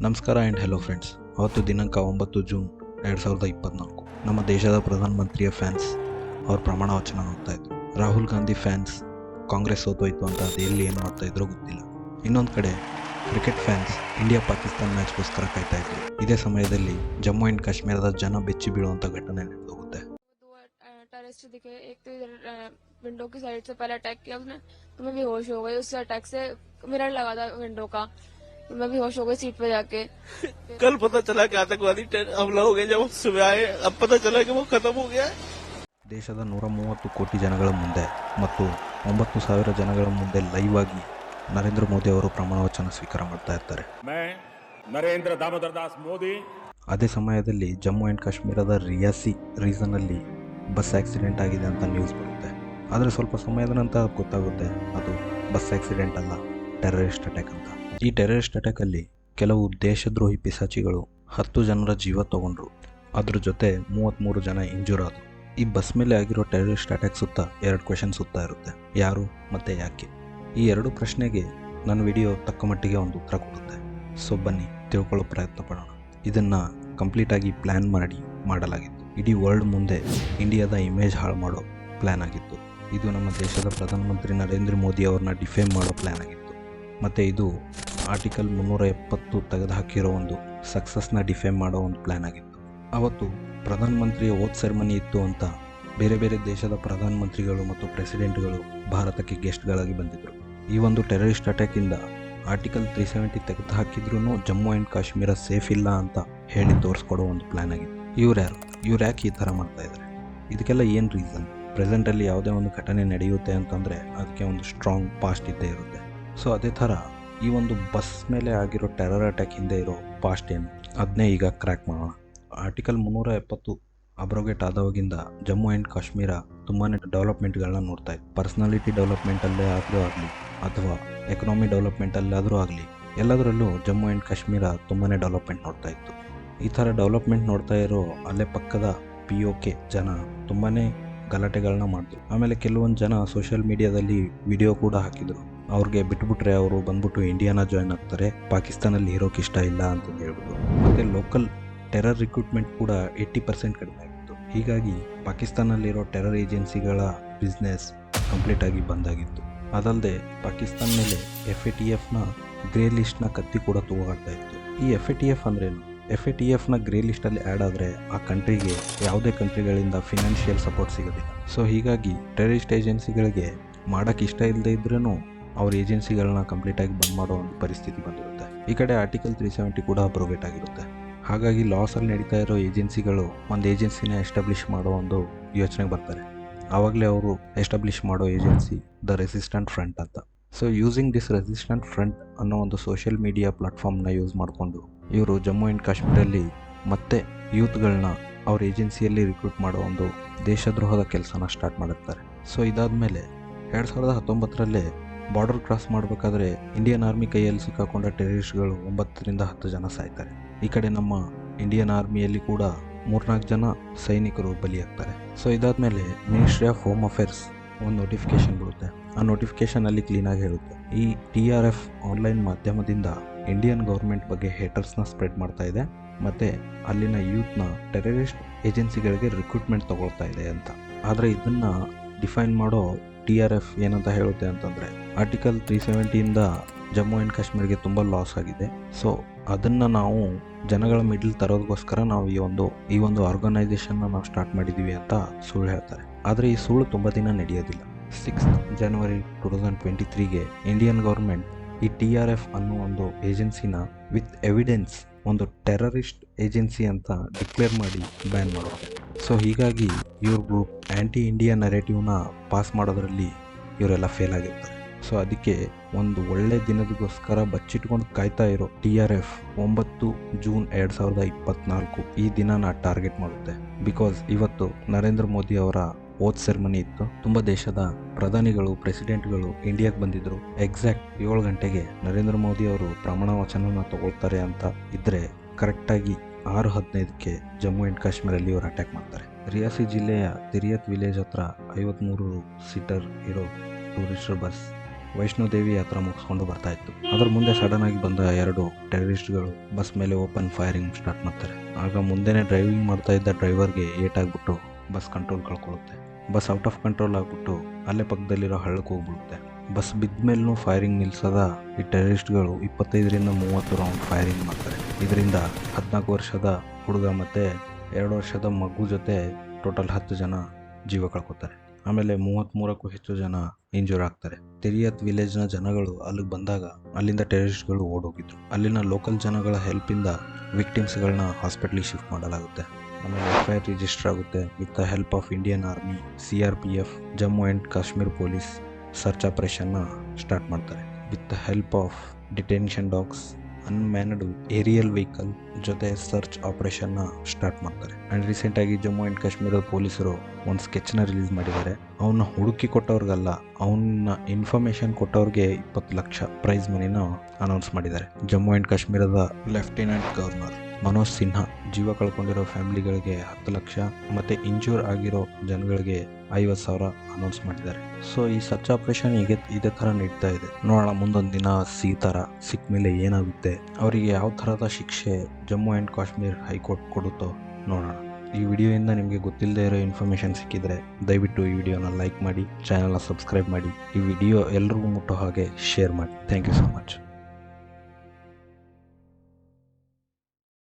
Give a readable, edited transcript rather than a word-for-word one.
ನಮಸ್ಕಾರ and hello friends. ಅವತ್ತು ದಿನಾಂಕ 9 ಜೂನ್ 2024 ನಮ್ಮ ದೇಶದ ಪ್ರಧಾನಮಂತ್ರಿಯ ಫ್ಯಾನ್ಸ್ ಅವ್ರ ಪ್ರಮಾಣ ವಚನ ನೋಡ್ತಾ ಇದ್ರು. ರಾಹುಲ್ ಗಾಂಧಿ ಫ್ಯಾನ್ಸ್ ಕಾಂಗ್ರೆಸ್ ಸೋತೋಯ್ತು ಅಂತ ಅದು ಎಲ್ಲಿ ಏನು ಮಾಡ್ತಾ ಇದ್ರೋ ಗೊತ್ತಿಲ್ಲ. ಇನ್ನೊಂದು ಕಡೆ ಕ್ರಿಕೆಟ್ ಫ್ಯಾನ್ಸ್ ಇಂಡಿಯಾ ಪಾಕಿಸ್ತಾನ ಮ್ಯಾಚ್ಗೋಸ್ಕರ ಕಾಯ್ತಾ ಇದ್ರು. ಇದೇ ಸಮಯದಲ್ಲಿ ಜಮ್ಮು ಆ್ಯಂಡ್ ಕಾಶ್ಮೀರದ ಜನ ಬೆಚ್ಚಿ ಬೀಳುವಂಥ ಘಟನೆ ನಡೆದೋಗುತ್ತೆ. टेररिस्ट दिखे, एक तो इधर विंडो की साइड से पहले अटैक किया उसने, तो मैं बेहोश हो गई। उस अटैक से मिरर लगा था विंडो का, तो मैं बेहोश हो गई सीट पे जाके। कल पता चला कि आतंकवादी हमला हो गया, जब हम सुबह आए अब पता चला कि वो खत्म हो गया है। ದೇಶದ 130 ಕೋಟಿ ಜನಗಳ ಮುಂದೆ ಮತ್ತು 9,000 ಜನಗಳ ಮುಂದೆ ಲೈವ್ ಆಗಿ ನರೇಂದ್ರ ಮೋದಿ ಅವರು ಪ್ರಮಾಣ ವಚನ ಸ್ವೀಕಾರ ಮಾಡ್ತಾ ಇರ್ತಾರೆ. ನರೇಂದ್ರ ದಾಮೋದರ ದಾಸ್ ಮೋದಿ. ಅದೇ ಸಮಯದಲ್ಲಿ ಜಮ್ಮು ಆ್ಯಂಡ್ ಕಾಶ್ಮೀರದ ರಿಯಾಸಿ ರೀಸನಲ್ಲಿ ಬಸ್ ಆಕ್ಸಿಡೆಂಟ್ ಆಗಿದೆ ಅಂತ ನ್ಯೂಸ್ ಬರುತ್ತೆ. ಆದರೆ ಸ್ವಲ್ಪ ಸಮಯದ ನಂತರ ಗೊತ್ತಾಗುತ್ತೆ ಅದು ಬಸ್ ಆಕ್ಸಿಡೆಂಟ್ ಅಲ್ಲ, ಟೆರರಿಸ್ಟ್ ಅಟ್ಯಾಕ್ ಅಂತ. ಈ ಟೆರರಿಸ್ಟ್ ಅಟ್ಯಾಕಲ್ಲಿ ಕೆಲವು ದೇಶದ್ರೋಹಿ ಪಿಸಾಚಿಗಳು 10 ಜನರ ಜೀವ ತಗೊಂಡ್ರು. ಅದ್ರ ಜೊತೆ 33 ಜನ ಇಂಜೂರ್ ಆದರು. ಈ ಬಸ್ ಮೇಲೆ ಆಗಿರೋ ಟೆರರಿಸ್ಟ್ ಅಟ್ಯಾಕ್ ಸುತ್ತ 2 ಕ್ವೆಶನ್ ಸುತ್ತಾ ಇರುತ್ತೆ: ಯಾರು ಮತ್ತು ಯಾಕೆ. ಈ 2 ಪ್ರಶ್ನೆಗೆ ನನ್ನ ವಿಡಿಯೋ ತಕ್ಕ ಮಟ್ಟಿಗೆ ಒಂದು ಉತ್ತರ ಕೊಡುತ್ತೆ. ಸೊ ಬನ್ನಿ ತಿಳ್ಕೊಳ್ಳೋ ಪ್ರಯತ್ನ ಪಡೋಣ. ಇದನ್ನು ಕಂಪ್ಲೀಟಾಗಿ ಪ್ಲ್ಯಾನ್ ಮಾಡಲಾಗಿತ್ತು. ಇಡೀ ವರ್ಲ್ಡ್ ಮುಂದೆ ಇಂಡಿಯಾದ ಇಮೇಜ್ ಹಾಳು ಮಾಡೋ ಪ್ಲ್ಯಾನ್ ಆಗಿತ್ತು. ಇದು ನಮ್ಮ ದೇಶದ ಪ್ರಧಾನಮಂತ್ರಿ ನರೇಂದ್ರ ಮೋದಿ ಅವ್ರನ್ನ ಡಿಫೇಮ್ ಮಾಡೋ ಪ್ಲ್ಯಾನ್ ಆಗಿತ್ತು. ಮತ್ತು ಇದು ಆರ್ಟಿಕಲ್ 370 ತೆಗೆದುಹಾಕಿರೋ ಒಂದು ಸಕ್ಸಸ್ನ ಡಿಫೇಮ್ ಮಾಡೋ ಒಂದು ಪ್ಲ್ಯಾನ್ ಆಗಿತ್ತು. ಅವತ್ತು ಪ್ರಧಾನಮಂತ್ರಿಯ ಓತ್ ಸೆರೆಮನಿ ಇತ್ತು ಅಂತ ಬೇರೆ ಬೇರೆ ದೇಶದ ಪ್ರಧಾನಮಂತ್ರಿಗಳು ಮತ್ತು ಪ್ರೆಸಿಡೆಂಟ್ಗಳು ಭಾರತಕ್ಕೆ ಗೆಸ್ಟ್ಗಳಾಗಿ ಬಂದಿದ್ದರು. ಈ ಒಂದು ಟೆರರಿಸ್ಟ್ ಅಟ್ಯಾಕಿಂದ ಆರ್ಟಿಕಲ್ 370 ತೆಗೆದುಹಾಕಿದ್ರೂ ಜಮ್ಮು ಆ್ಯಂಡ್ ಕಾಶ್ಮೀರ ಸೇಫ್ ಇಲ್ಲ ಅಂತ ಹೇಳಿ ತೋರಿಸ್ಕೊಡೋ ಒಂದು ಪ್ಲ್ಯಾನ್ ಆಗಿತ್ತು. ಇವ್ರು ಯಾಕೆ ಈ ಥರ ಮಾಡ್ತಾ ಇದ್ದಾರೆ? ಇದಕ್ಕೆಲ್ಲ ಏನು ರೀಸನ್? ಪ್ರೆಸೆಂಟಲ್ಲಿ ಯಾವುದೇ ಒಂದು ಘಟನೆ ನಡೆಯುತ್ತೆ ಅಂತಂದರೆ ಅದಕ್ಕೆ ಒಂದು ಸ್ಟ್ರಾಂಗ್ ಪಾಸ್ಟ್ ಇದ್ದೇ ಇರುತ್ತೆ. ಸೊ ಅದೇ ಥರ ಈ ಒಂದು ಬಸ್ ಮೇಲೆ ಆಗಿರೋ ಟೆರರ್ ಅಟ್ಯಾಕ್ ಹಿಂದೆ ಇರೋ ಪಾಸ್ಟ್ ಏನು, ಅದನ್ನೇ ಈಗ ಕ್ರ್ಯಾಕ್ ಮಾಡೋಣ. ಆರ್ಟಿಕಲ್ 370 ಅಬ್ರೋಗೇಟ್ ಆದವಾಗಿಂದ ಜಮ್ಮು ಆ್ಯಂಡ್ ಕಾಶ್ಮೀರ ತುಂಬಾ ಡೆವಲಪ್ಮೆಂಟ್ಗಳನ್ನ ನೋಡ್ತಾ ಇತ್ತು. ಪರ್ಸನಾಲಿಟಿ ಡೆವಲಪ್ಮೆಂಟಲ್ಲೇ ಆದರೂ ಆಗಲಿ ಅಥವಾ ಎಕನಾಮಿ ಡೆವಲಪ್ಮೆಂಟಲ್ಲಾದರೂ ಆಗಲಿ, ಎಲ್ಲದರಲ್ಲೂ ಜಮ್ಮು ಆ್ಯಂಡ್ ಕಾಶ್ಮೀರ ತುಂಬಾ ಡೆವಲಪ್ಮೆಂಟ್ ನೋಡ್ತಾ ಇತ್ತು. ಈ ಥರ ಡೆವಲಪ್ಮೆಂಟ್ ನೋಡ್ತಾ ಇರೋ ಅಲ್ಲೇ ಪಕ್ಕದ POK ಜನ ತುಂಬಾ ಗಲಾಟೆಗಳನ್ನ ಮಾಡಿದ್ರು. ಆಮೇಲೆ ಕೆಲವೊಂದು ಜನ ಸೋಷಿಯಲ್ ಮೀಡಿಯಾದಲ್ಲಿ ವಿಡಿಯೋ ಕೂಡ ಹಾಕಿದರು. ಅವ್ರಿಗೆ ಬಿಟ್ಬಿಟ್ರೆ ಅವರು ಬಂದ್ಬಿಟ್ಟು ಇಂಡಿಯಾನ ಜಾಯ್ನ್ ಆಗ್ತಾರೆ, ಪಾಕಿಸ್ತಾನಲ್ಲಿ ಇರೋಕೆ ಇಷ್ಟ ಇಲ್ಲ ಅಂತ ಹೇಳ್ಬಿಟ್ಟು. ಮತ್ತು ಲೋಕಲ್ ಟೆರರ್ ರಿಕ್ರೂಟ್ಮೆಂಟ್ ಕೂಡ 80% ಕಡಿಮೆ ಆಗಿತ್ತು. ಹೀಗಾಗಿ ಪಾಕಿಸ್ತಾನಲ್ಲಿರೋ ಟೆರರ್ ಏಜೆನ್ಸಿಗಳ ಬಿಸ್ನೆಸ್ ಕಂಪ್ಲೀಟಾಗಿ ಬಂದಾಗಿತ್ತು. ಅದಲ್ಲದೆ ಪಾಕಿಸ್ತಾನ ಮೇಲೆ FATFನ ಗ್ರೇ ಲಿಸ್ಟ್ನ ಕತ್ತಿ ಕೂಡ ತೂಗಾಡ್ತಾ ಇತ್ತು. ಈ FATF ಅಂದ್ರೇನು? FATFನ ಗ್ರೇ ಲಿಸ್ಟಲ್ಲಿ ಆ್ಯಡ್ ಆದರೆ ಆ ಕಂಟ್ರಿಗೆ ಯಾವುದೇ ಕಂಟ್ರಿಗಳಿಂದ ಫಿನಾನ್ಷಿಯಲ್ ಸಪೋರ್ಟ್ ಸಿಗೋದಿಲ್ಲ. ಸೊ ಹೀಗಾಗಿ ಟೆರರಿಸ್ಟ್ ಏಜೆನ್ಸಿಗಳಿಗೆ ಮಾಡೋಕ್ಕೆ ಇಷ್ಟ ಇಲ್ಲದೆ ಇದ್ರೂ ಅವ್ರ ಏಜೆನ್ಸಿಗಳನ್ನ ಕಂಪ್ಲೀಟಾಗಿ ಬಂದ್ ಮಾಡೋ ಒಂದು ಪರಿಸ್ಥಿತಿ ಬಂದಿರುತ್ತೆ. ಈ ಕಡೆ ಆರ್ಟಿಕಲ್ 370 ಕೂಡ ಅಬ್ರೋಗೇಟ್ ಆಗಿರುತ್ತೆ. ಹಾಗಾಗಿ ಲಾಸಲ್ಲಿ ನಡೀತಾ ಇರೋ ಏಜೆನ್ಸಿಗಳು ಒಂದು ಏಜೆನ್ಸಿನ ಎಸ್ಟಾಬ್ಲಿಷ್ ಮಾಡೋ ಒಂದು ಯೋಚನೆಗೆ ಬರ್ತಾರೆ. ಆವಾಗಲೇ ಅವರು ಎಸ್ಟಾಬ್ಲಿಷ್ ಮಾಡೋ ಏಜೆನ್ಸಿ ದ ರೆಸಿಸ್ಟೆಂಟ್ ಫ್ರಂಟ್ ಅಂತ. So using this resistant front ಅನ್ನೋ ಒಂದು ಸೋಷಿಯಲ್ ಮೀಡಿಯಾ ಪ್ಲಾಟ್ಫಾರ್ಮ್ನ ಯೂಸ್ ಮಾಡಿಕೊಂಡು ಇವರು ಜಮ್ಮು ಆ್ಯಂಡ್ ಕಾಶ್ಮೀರಲ್ಲಿ ಮತ್ತೆ ಯೂತ್ಗಳನ್ನ ಅವ್ರ ಏಜೆನ್ಸಿಯಲ್ಲಿ ರಿಕ್ರೂಟ್ ಮಾಡೋ ಒಂದು ದೇಶದ್ರೋಹದ ಕೆಲಸನ ಸ್ಟಾರ್ಟ್ ಮಾಡಿರ್ತಾರೆ. ಸೊ ಇದಾದಮೇಲೆ 2019ರಲ್ಲೇ ಬಾರ್ಡರ್ ಕ್ರಾಸ್ ಮಾಡಬೇಕಾದ್ರೆ ಇಂಡಿಯನ್ ಆರ್ಮಿ ಕೈಯಲ್ಲಿ ಸಿಕ್ಕಾಕೊಂಡ ಟೆರರಿಸ್ಟ್ಗಳು 9ರಿಂದ 10 ಜನ ಸಾಯ್ತಾರೆ. ಈ ಕಡೆ ನಮ್ಮ ಇಂಡಿಯನ್ ಆರ್ಮಿಯಲ್ಲಿ ಕೂಡ 3-4 ಜನ ಸೈನಿಕರು ಬಲಿಯಾಗ್ತಾರೆ. ಸೊ ಇದಾದಮೇಲೆ ಮಿನಿಸ್ಟ್ರಿ ಆಫ್ ಹೋಮ್ ಅಫೇರ್ಸ್ ಒಂದು ನೋಟಿಫಿಕೇಶನ್ ಬಿಡುತ್ತೆ. ಆ ನೋಟಿಫಿಕೇಶನಲ್ಲಿ ಕ್ಲೀನಾಗಿ ಹೇಳುತ್ತೆ, ಈ TRF ಆನ್ಲೈನ್ ಮಾಧ್ಯಮದಿಂದ ಇಂಡಿಯನ್ ಗೌರ್ಮೆಂಟ್ ಬಗ್ಗೆ ಹೇಟರ್ಸ್ನ ಸ್ಪ್ರೆಡ್ ಮಾಡ್ತಾ ಇದೆ ಮತ್ತು ಅಲ್ಲಿನ ಯೂತ್ನ ಟೆರರಿಸ್ಟ್ ಏಜೆನ್ಸಿಗಳಿಗೆ ರಿಕ್ರೂಟ್ಮೆಂಟ್ ತಗೊಳ್ತಾ ಇದೆ ಅಂತ. ಆದರೆ ಇದನ್ನು ಡಿಫೈನ್ ಮಾಡೋ TRF ಏನಂತ ಹೇಳುತ್ತೆ ಅಂತಂದರೆ, ಆರ್ಟಿಕಲ್ 370ಇಂದ ಜಮ್ಮು ಆ್ಯಂಡ್ ಕಾಶ್ಮೀರಿಗೆ ತುಂಬ ಲಾಸ್ ಆಗಿದೆ. ಸೊ ಅದನ್ನು ನಾವು ಜನಗಳ ಮಿಡ್ಲ್ ತರೋದಕ್ಕೋಸ್ಕರ ನಾವು ಈ ಒಂದು ಆರ್ಗನೈಸೇಷನ್ನ ನಾವು ಸ್ಟಾರ್ಟ್ ಮಾಡಿದ್ದೀವಿ ಅಂತ ಸುಳ್ಳು ಹೇಳ್ತಾರೆ. ಆದರೆ ಈ ಸುಳ್ಳು ತುಂಬ ದಿನ ನಡೆಯೋದಿಲ್ಲ. 6 ಜನವರಿ 2023ಗೆ ಇಂಡಿಯನ್ ಗೌರ್ಮೆಂಟ್ ಈ TRF ಅನ್ನೋ ಒಂದು ಏಜೆನ್ಸಿನ ವಿತ್ ಎವಿಡೆನ್ಸ್ ಒಂದು ಟೆರರಿಸ್ಟ್ ಏಜೆನ್ಸಿ ಅಂತ ಡಿಕ್ಲೇರ್ ಮಾಡಿ ಬ್ಯಾನ್ ಮಾಡೋದು. ಸೊ ಹೀಗಾಗಿ ಇವ್ರ ಗ್ರೂಪ್ ಆ್ಯಂಟಿ ಇಂಡಿಯಾ ನರೇಟಿವ್ನ ಪಾಸ್ ಮಾಡೋದ್ರಲ್ಲಿ ಇವರೆಲ್ಲ ಫೇಲ್ ಆಗಿರ್ತಾರೆ. ಸೊ ಅದಕ್ಕೆ ಒಂದು ಒಳ್ಳೆ ದಿನದಗೋಸ್ಕರ ಬಚ್ಚಿಟ್ಕೊಂಡು ಕಾಯ್ತಾ ಇರೋ TRF 9 ಜೂನ್ 2024 ಈ ದಿನನ ಟಾರ್ಗೆಟ್ ಮಾಡುತ್ತೆ. ಬಿಕಾಸ್ ಇವತ್ತು ನರೇಂದ್ರ ಮೋದಿ ಅವರ ಓತ್ ಸೆರೆಮನಿ ಇತ್ತು. ತುಂಬ ದೇಶದ ಪ್ರಧಾನಿಗಳು, ಪ್ರೆಸಿಡೆಂಟ್ಗಳು ಇಂಡಿಯಾಗೆ ಬಂದಿದ್ದರು. ಎಕ್ಸಾಕ್ಟ್ 7 ಗಂಟೆಗೆ ನರೇಂದ್ರ ಮೋದಿ ಅವರು ಪ್ರಮಾಣ ವಚನನ ತಗೊಳ್ತಾರೆ ಅಂತ ಇದ್ದರೆ ಕರೆಕ್ಟಾಗಿ 6:15ಕ್ಕೆ ಜಮ್ಮು ಆ್ಯಂಡ್ ಕಾಶ್ಮೀರಲ್ಲಿ ಇವರು ಅಟ್ಯಾಕ್ ಮಾಡ್ತಾರೆ. ರಿಯಾಸಿ ಜಿಲ್ಲೆಯ ತಿರಿಯತ್ ವಿಲೇಜ್ ಹತ್ರ 53 ಸೀಟರ್ ಇರೋ ಟೂರಿಸ್ಟರ್ ಬಸ್ ವೈಷ್ಣೋದೇವಿ ಯಾತ್ರಾ ಮುಗಿಸ್ಕೊಂಡು ಬರ್ತಾ ಇತ್ತು. ಅದರ ಮುಂದೆ ಸಡನ್ ಆಗಿ ಬಂದ 2 ಟೆರರಿಸ್ಟ್ಗಳು ಬಸ್ ಮೇಲೆ ಓಪನ್ ಫೈರಿಂಗ್ ಸ್ಟಾರ್ಟ್ ಮಾಡ್ತಾರೆ. ಆಗ ಮುಂದೆನೇ ಡ್ರೈವಿಂಗ್ ಮಾಡ್ತಾ ಇದ್ದ ಡ್ರೈವರ್ಗೆ ಏಟಾಗ್ಬಿಟ್ಟು ಬಸ್ ಕಂಟ್ರೋಲ್ ಕಳ್ಕೊಳ್ಳುತ್ತೆ. ಬಸ್ ಔಟ್ ಆಫ್ ಕಂಟ್ರೋಲ್ ಆಗ್ಬಿಟ್ಟು ಅಲ್ಲೇ ಪಕ್ಕದಲ್ಲಿರೋ ಹಳ್ಳಕ್ಕೆ ಹೋಗ್ಬಿಡುತ್ತೆ. ಬಸ್ ಬಿದ್ದ ಮೇಲೂ ಫೈರಿಂಗ್ ನಿಲ್ಸದ ಈ ಟೆರರಿಸ್ಟ್ಗಳು 25ರಿಂದ 30 ರೌಂಡ್ ಫೈರಿಂಗ್ ಮಾಡ್ತಾರೆ. ಇದರಿಂದ 14 ವರ್ಷದ ಹುಡುಗ ಮತ್ತು 2 ವರ್ಷದ ಮಗು ಜೊತೆ ಟೋಟಲ್ 10 ಜನ ಜೀವ ಕಳ್ಕೊತಾರೆ. ಆಮೇಲೆ 33ಕ್ಕೂ ಹೆಚ್ಚು ಜನ ಇಂಜೂರ್ ಆಗ್ತಾರೆ. ತಿರಿಯತ್ ವಿಲೇಜ್ನ ಜನಗಳು ಅಲ್ಲಿಗೆ ಬಂದಾಗ ಅಲ್ಲಿಂದ ಟೆರರಿಸ್ಟ್ಗಳು ಓಡೋಗಿದ್ರು. ಅಲ್ಲಿನ ಲೋಕಲ್ ಜನಗಳ ಹೆಲ್ಪಿಂದ ವಿಕ್ಟಿಮ್ಸ್ಗಳನ್ನ ಹಾಸ್ಪಿಟ್ಲಿಗೆ ಶಿಫ್ಟ್ ಮಾಡಲಾಗುತ್ತೆ. ಆಮೇಲೆ FIR ರಿಜಿಸ್ಟರ್ ಆಗುತ್ತೆ. With the help of Indian army, CRPF, Jammu and Kashmir police search ಆಪರೇಷನ್ನ ಸ್ಟಾರ್ಟ್ ಮಾಡ್ತಾರೆ. With the help of detention dogs, unmanned aerial vehicle ಜೊತೆ ಸರ್ಚ್ ಆಪರೇಷನ್ನ ಸ್ಟಾರ್ಟ್ ಮಾಡ್ತಾರೆ. ಆ್ಯಂಡ್ ರೀಸೆಂಟಾಗಿ ಜಮ್ಮು ಆ್ಯಂಡ್ ಕಾಶ್ಮೀರದ ಪೊಲೀಸರು ಒಂದು ಸ್ಕೆಚ್ನ ರಿಲೀಸ್ ಮಾಡಿದ್ದಾರೆ. ಅವನ್ನ ಹುಡುಕಿ ಕೊಟ್ಟವ್ರಿಗಲ್ಲ, ಅವನ್ನ ಇನ್ಫಾರ್ಮೇಷನ್ ಕೊಟ್ಟವ್ರಿಗೆ 20 ಲಕ್ಷ ಪ್ರೈಸ್ ಮನಿನ ಅನೌನ್ಸ್ ಮಾಡಿದ್ದಾರೆ. ಜಮ್ಮು ಆ್ಯಂಡ್ ಕಾಶ್ಮೀರದ ಲೆಫ್ಟಿನೆಂಟ್ ಗವರ್ನರ್ ಮನೋಜ್ ಸಿನ್ಹಾ ಜೀವ ಕಳ್ಕೊಂಡಿರೋ ಫ್ಯಾಮಿಲಿಗಳಿಗೆ 10 ಲಕ್ಷ ಮತ್ತು ಇಂಜೂರ್ ಆಗಿರೋ ಜನಗಳಿಗೆ 50,000 ಅನೌನ್ಸ್ ಮಾಡಿದ್ದಾರೆ. ಸೊ ಈ ಸರ್ಚ್ ಆಪರೇಷನ್ ಇದೇ ಥರ ನಡೀತಾ ಇದೆ. ನೋಡೋಣ ಮುಂದೊಂದು ದಿನ ಸಿಕ್ಕ ಮೇಲೆ ಏನಾಗುತ್ತೆ, ಅವರಿಗೆ ಯಾವ ಥರದ ಶಿಕ್ಷೆ ಜಮ್ಮು ಆ್ಯಂಡ್ ಕಾಶ್ಮೀರ್ ಹೈಕೋರ್ಟ್ ಕೊಡುತ್ತೋ ನೋಡೋಣ. ಈ ವಿಡಿಯೋಯಿಂದ ನಿಮಗೆ ಗೊತ್ತಿಲ್ಲದೆ ಇರೋ ಇನ್ಫಾರ್ಮೇಷನ್ ಸಿಕ್ಕಿದರೆ ದಯವಿಟ್ಟು ಈ ವಿಡಿಯೋನ ಲೈಕ್ ಮಾಡಿ, ಚಾನಲ್ನ ಸಬ್ಸ್ಕ್ರೈಬ್ ಮಾಡಿ, ಈ ವಿಡಿಯೋ ಎಲ್ರಿಗೂ ಮುಟ್ಟೋ ಹಾಗೆ ಶೇರ್ ಮಾಡಿ. Thank you so much.